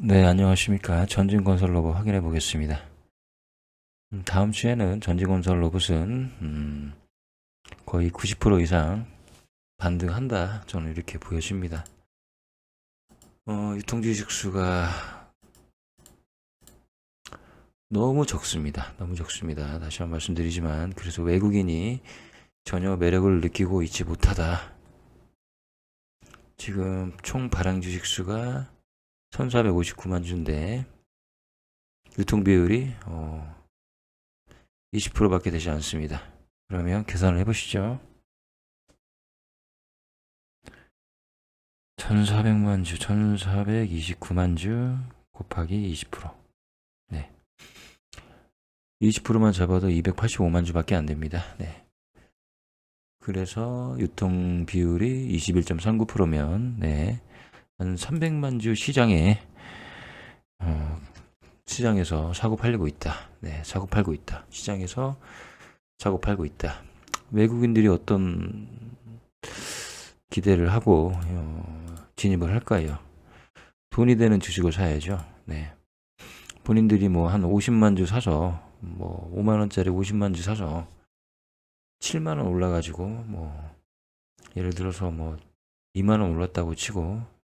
네, 안녕하십니까. 전진건설 로봇 확인해 보겠습니다. 다음 주에는 전진건설 로봇은 거의 90% 이상 반등한다. 저는 이렇게 보여집니다. 유통주식수가 너무 적습니다. 너무 적습니다. 다시 한번 말씀드리지만, 그래서 외국인이 전혀 매력을 느끼고 있지 못하다. 지금 총 발행 주식수가 1459만 주인데, 유통 비율이 20%밖에 되지 않습니다. 그러면 계산을 해보시죠. 1400만 주, 1429만 주 곱하기 20%. 네. 20%만 잡아도 285만 주밖에 안 됩니다. 네. 그래서 유통 비율이 21.39%면 네. 한 300만 주 시장에서 사고 팔리고 있다. 네, 사고 팔고 있다. 시장에서 사고 팔고 있다. 외국인들이 어떤 기대를 하고 진입을 할까요? 돈이 되는 주식을 사야죠. 네. 본인들이 뭐 한 50만 주 사서 뭐 5만 원짜리 50만 주 사서 7만 원 올라가지고 뭐 예를 들어서 뭐 2만 원 올랐다고 치고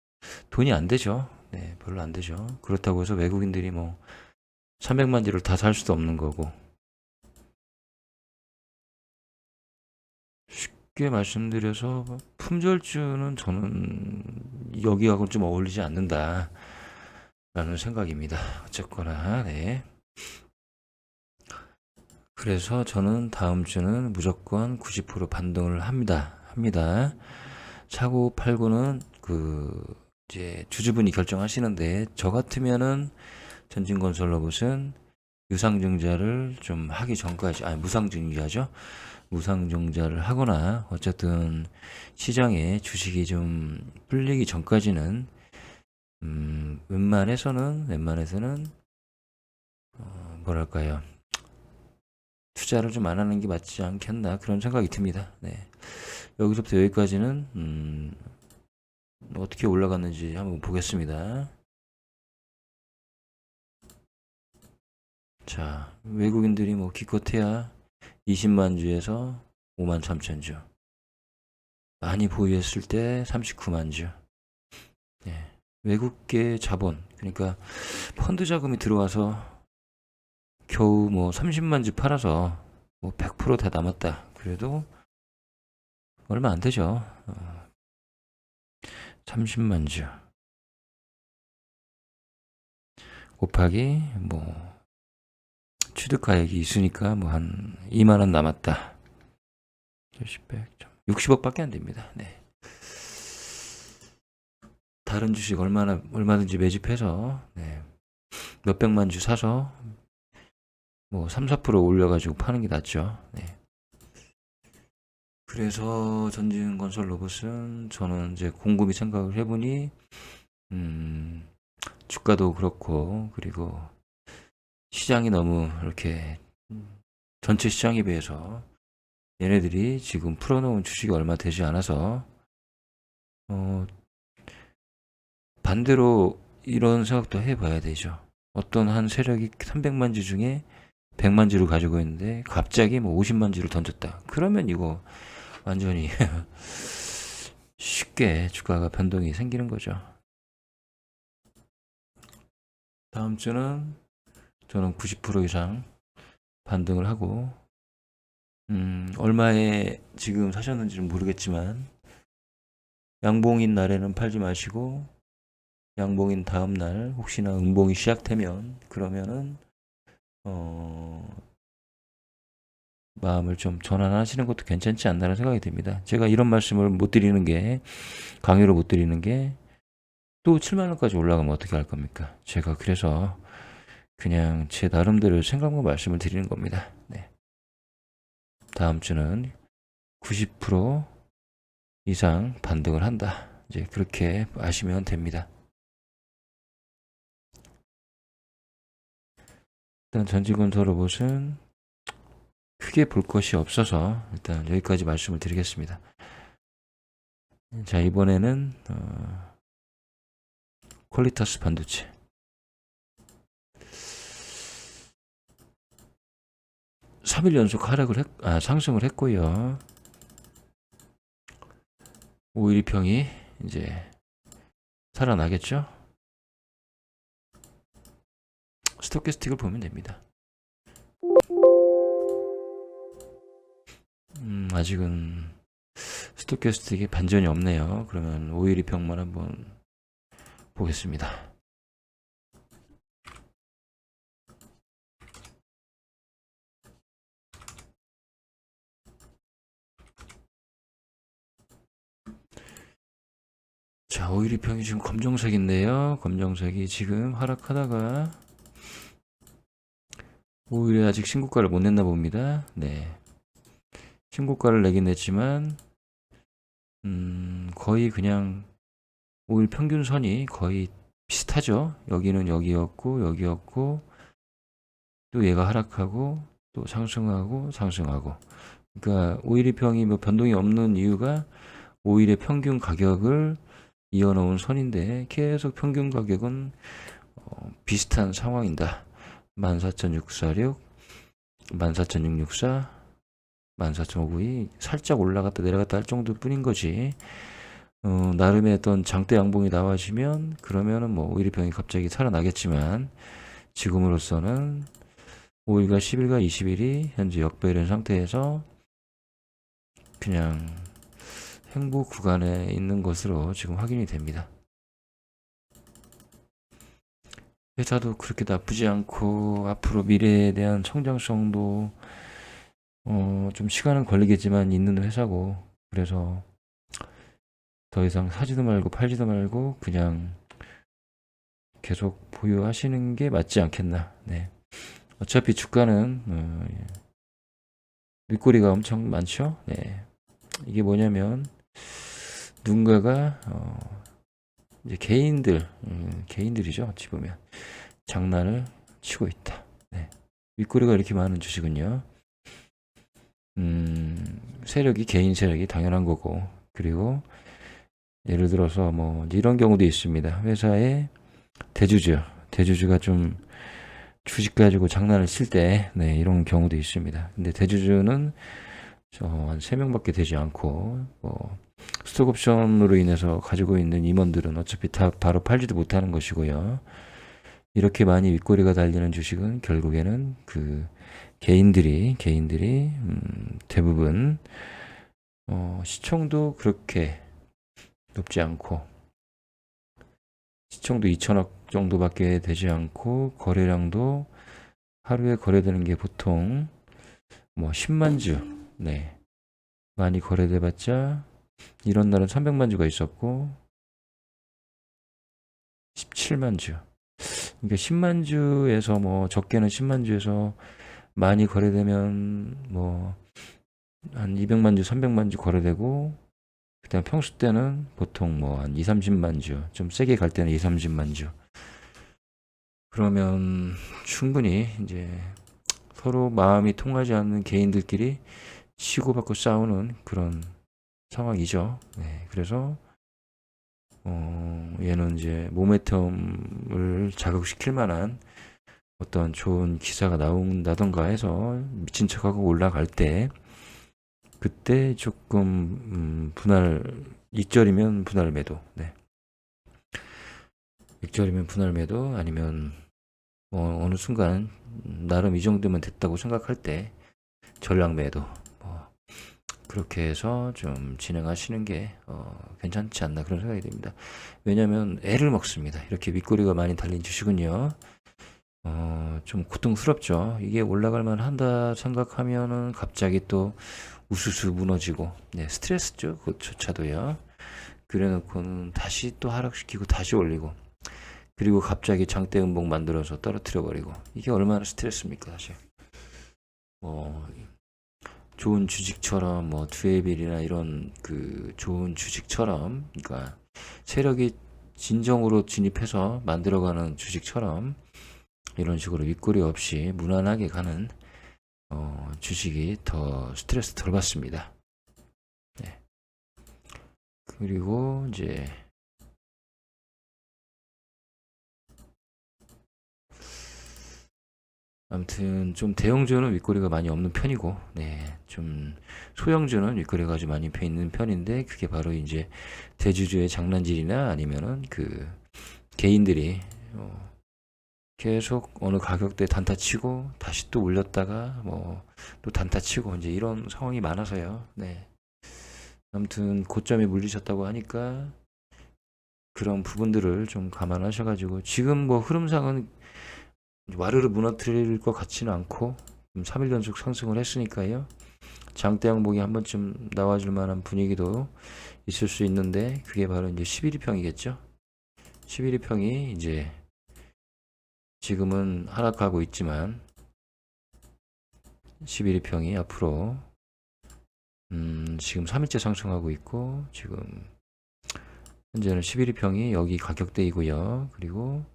돈이 안 되죠. 네, 별로 안 되죠. 그렇다고 해서 외국인들이 뭐 300만 주를 다 살 수도 없는 거고. 쉽게 말씀드려서 품절주는 저는 여기하고는 좀 어울리지 않는다라는 생각입니다. 어쨌거나 네. 그래서 저는 다음 주는 무조건 90% 반등을 합니다. 사고 팔고는 이제 주주분이 결정하시는데, 저 같으면은 전진건설 로봇은 유상증자를 좀 하기 전까지, 아니 무상증자죠. 무상증자를 하거나 어쨌든 시장에 주식이 좀 풀리기 전까지는 웬만해서는 뭐랄까요, 투자를 좀 안 하는 게 맞지 않겠나, 그런 생각이 듭니다. 네. 여기서부터 여기까지는 어떻게 올라갔는지 한번 보겠습니다. 자, 외국인들이 뭐 기껏해야 20만 주에서 5만 3천 주, 많이 보유했을 때 39만 주. 네. 외국계 자본, 그러니까 펀드 자금이 들어와서 겨우 뭐 30만 주 팔아서 뭐 100%다 남았다. 그래도 얼마 안 되죠. 30만 주 곱하기 뭐 취득가액이 있으니까 뭐 한 2만 원 남았다. 70, 100, 60억밖에 안 됩니다. 네. 다른 주식 얼마든지 매집해서 네. 몇백만 주 사서 뭐 3, 4% 올려가지고 파는 게 낫죠. 네. 그래서 전진건설 로봇은 저는 이제 곰곰이 생각을 해보니 주가도 그렇고, 그리고 시장이 너무 이렇게 전체 시장에 비해서 얘네들이 지금 풀어놓은 주식이 얼마 되지 않아서 반대로 이런 생각도 해봐야 되죠. 어떤 한 세력이 300만 주 중에 100만 주를 가지고 있는데 갑자기 뭐 50만 주를 던졌다. 그러면 이거 완전히 쉽게 주가가 변동이 생기는 거죠. 다음 주는 저는 90% 이상 반등을 하고, 얼마에 지금 사셨는지는 모르겠지만, 양봉인 날에는 팔지 마시고, 양봉인 다음 날, 혹시나 음봉이 시작되면, 그러면은, 어, 마음을 좀 전환하시는 것도 괜찮지 않나라는 생각이 듭니다. 제가 이런 말씀을 못 드리는 게, 강요를 못 드리는 게, 또 7만원까지 올라가면 어떻게 할 겁니까? 제가 그래서 그냥 제 나름대로 생각만 말씀을 드리는 겁니다. 네. 다음 주는 90% 이상 반등을 한다. 이제 그렇게 아시면 됩니다. 일단 전지건설 로봇은 크게 볼 것이 없어서 일단 여기까지 말씀을 드리겠습니다. 자, 이번에는 퀄리타스 반도체. 3일 연속 상승을 했고요. 512평이 이제 살아나겠죠? 스토캐스틱을 보면 됩니다. 아직은 스토캐스틱에 반전이 없네요. 그러면 512평만 한번 보겠습니다. 자, 512평이 지금 검정색인데요. 검정색이 지금 하락하다가 5일에 아직 신고가를 못 냈나 봅니다. 네. 신고가를 내긴 냈지만 거의 그냥 5일 평균선이 거의 비슷하죠. 여기는 여기였고 또 얘가 하락하고 또 상승하고 그러니까 512평이 뭐 변동이 없는 이유가 5일의 평균 가격을 이어놓은 선인데 계속 평균 가격은 비슷한 상황이다. 14,646, 14,664, 14,592 살짝 올라갔다 내려갔다 할 정도 뿐인 거지. 나름의 어떤 장대 양봉이 나와지면 그러면은 뭐 5일평이 갑자기 살아나겠지만 지금으로서는 5일과 10일과 20일이 현재 역배열인 상태에서 그냥 행보 구간에 있는 것으로 지금 확인이 됩니다. 회사도 그렇게 나쁘지 않고 앞으로 미래에 대한 성장성도 좀 시간은 걸리겠지만 있는 회사고, 그래서 더 이상 사지도 말고 팔지도 말고 그냥 계속 보유하시는 게 맞지 않겠나. 네. 어차피 주가는 윗꼬리가 엄청 많죠. 네. 이게 뭐냐면 누군가가 이제 개인들이죠. 어찌 보면 장난을 치고 있다. 네. 윗꼬리가 이렇게 많은 주식은요. 개인 세력이 당연한 거고, 그리고 예를 들어서 뭐 이런 경우도 있습니다. 회사의 대주주가 좀 주식 가지고 장난을 칠 때, 네, 이런 경우도 있습니다. 근데 대주주는 한 3명밖에 되지 않고, 스톡옵션으로 인해서 가지고 있는 임원들은 어차피 다 바로 팔지도 못하는 것이고요. 이렇게 많이 윗꼬리가 달리는 주식은 결국에는 그 개인들이 대부분 시총도 그렇게 높지 않고, 시총도 2천억 정도밖에 되지 않고, 거래량도 하루에 거래되는 게 보통 뭐 10만 주, 네, 많이 거래돼봤자 이런 날은 300만 주가 있었고 17만 주. 그러니까 10만 주에서 뭐 적게는 10만 주에서 많이 거래되면 뭐 한 200만 주, 300만 주 거래되고, 그다음 평소 때는 보통 뭐 한 2, 30만 주, 좀 세게 갈 때는 2, 30만 주. 그러면 충분히 이제 서로 마음이 통하지 않는 개인들끼리 치고받고 싸우는 그런 상황이죠. 네, 그래서 얘는 이제 모멘텀을 자극시킬 만한 어떤 좋은 기사가 나온다던가 해서 미친 척하고 올라갈 때, 그때 조금 익절이면 분할 매도, 네. 익절이면 분할 매도, 아니면 어느 순간 나름 이 정도면 됐다고 생각할 때 전량 매도, 그렇게 해서 좀 진행하시는 게 괜찮지 않나 그런 생각이 듭니다. 왜냐하면 애를 먹습니다. 이렇게 윗꼬리가 많이 달린 주식은요, 좀 고통스럽죠. 이게 올라갈 만한다 생각하면은 갑자기 또 우수수 무너지고, 네, 스트레스죠. 그것조차도요. 그래놓고는 다시 또 하락시키고 다시 올리고, 그리고 갑자기 장대 음봉 만들어서 떨어뜨려 버리고, 이게 얼마나 스트레스입니까, 사실. 좋은 주식처럼 뭐 두에빌이나 이런 그 좋은 주식처럼, 그러니까 세력이 진정으로 진입해서 만들어가는 주식처럼 이런 식으로 윗꼬리 없이 무난하게 가는 주식이 더 스트레스 덜 받습니다. 네. 그리고 이제 아무튼 좀 대형주는 윗꼬리가 많이 없는 편이고, 네, 좀 소형주는 윗꼬리가 아주 많이 펴 있는 편인데, 그게 바로 이제 대주주의 장난질이나 아니면은 그 개인들이 계속 어느 가격대 단타 치고 다시 또 올렸다가 뭐 또 단타 치고 이제 이런 상황이 많아서요. 네. 아무튼 고점에 물리셨다고 하니까 그런 부분들을 좀 감안하셔가지고 지금 뭐 흐름상은 와르르 무너뜨릴 것 같지는 않고 3일 연속 상승을 했으니까요. 장대 양봉이 한 번쯤 나와줄 만한 분위기도 있을 수 있는데 그게 바로 이제 11일평이겠죠. 11일평이 이제 지금은 하락하고 있지만 11일평이 앞으로 지금 3일째 상승하고 있고 지금 현재는 11일평이 여기 가격대이고요. 그리고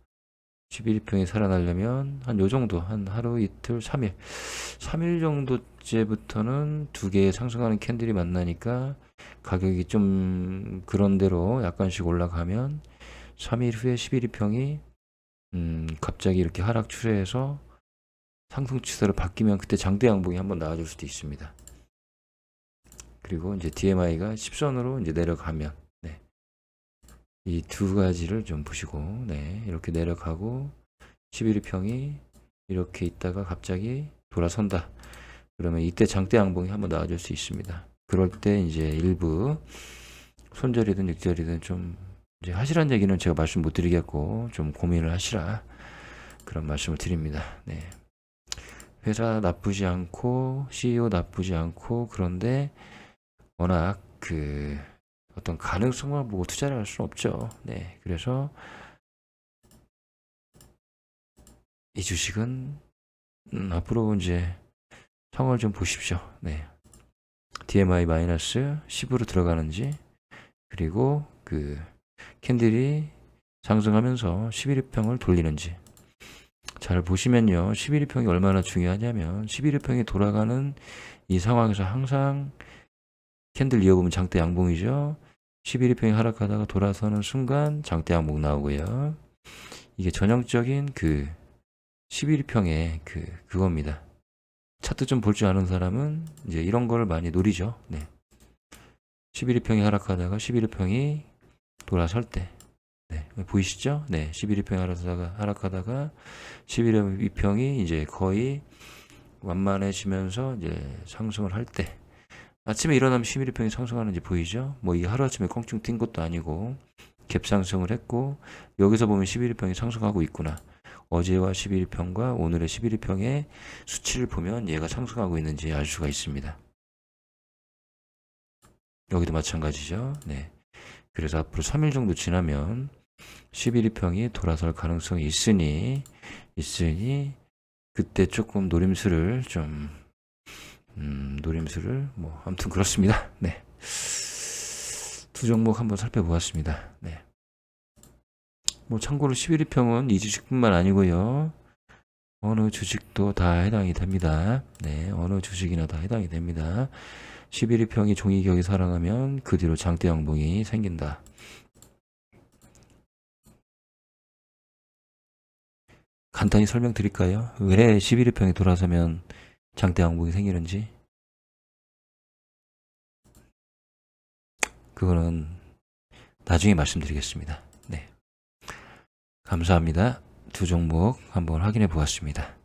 11일평이 살아나려면 한 요 정도 한 하루 이틀 3일 정도째부터는 두 개의 상승하는 캔들이 만나니까 가격이 좀 그런대로 약간씩 올라가면 3일 후에 11일평이 갑자기 이렇게 하락 추세에서 상승 추세로 바뀌면 그때 장대 양봉이 한번 나와줄 수도 있습니다. 그리고 이제 DMI가 10선으로 이제 내려가면 네. 이 두 가지를 좀 보시고 네. 이렇게 내려가고 11일평이 이렇게 있다가 갑자기 돌아선다. 그러면 이때 장대 양봉이 한번 나와줄 수 있습니다. 그럴 때 이제 일부 손절이든 육절이든 좀 이제 하시라는 얘기는 제가 말씀 못 드리겠고 좀 고민을 하시라 그런 말씀을 드립니다. 네. 회사 나쁘지 않고 CEO 나쁘지 않고 그런데 워낙 그 어떤 가능성만 보고 투자를 할 수는 없죠. 네. 그래서 이 주식은 앞으로 이제 상황을 좀 보십시오. 네. DMI 마이너스 10으로 들어가는지 그리고 그 캔들이 상승하면서 11일평을 돌리는지 잘 보시면요. 11일평이 얼마나 중요하냐면 11일평이 돌아가는 이 상황에서 항상 캔들 이어보면 장대 양봉이죠. 11일평이 하락하다가 돌아서는 순간 장대 양봉 나오고요. 이게 전형적인 그 11일평의 그겁니다. 차트 좀 볼 줄 아는 사람은 이제 이런 걸 많이 노리죠. 네. 11일평이 하락하다가 11일평이 돌아설 때 네, 보이시죠? 네, 11일평이 하락하다가 11일평이 이제 거의 완만해지면서 이제 상승을 할 때 아침에 일어나면 11일평이 상승하는지 보이죠? 뭐 이게 하루아침에 껑충 뛴 것도 아니고 갭 상승을 했고 여기서 보면 11일평이 상승하고 있구나. 어제와 11일평과 오늘의 11일평의 수치를 보면 얘가 상승하고 있는지 알 수가 있습니다. 여기도 마찬가지죠. 네. 그래서 앞으로 3일 정도 지나면 11일평이 돌아설 가능성이 있으니 그때 조금 노림수를 좀 뭐 아무튼 그렇습니다. 네. 두 종목 한번 살펴보았습니다. 네. 뭐 참고로 11일평은 이 주식뿐만 아니고요. 어느 주식도 다 해당이 됩니다. 네, 어느 주식이나 다 해당이 됩니다. 11일평이 종이격이 살아나면 그 뒤로 장대 양봉이 생긴다. 간단히 설명드릴까요? 왜 11일평이 돌아서면 장대 양봉이 생기는지? 그거는 나중에 말씀드리겠습니다. 네. 감사합니다. 두 종목 한번 확인해 보았습니다.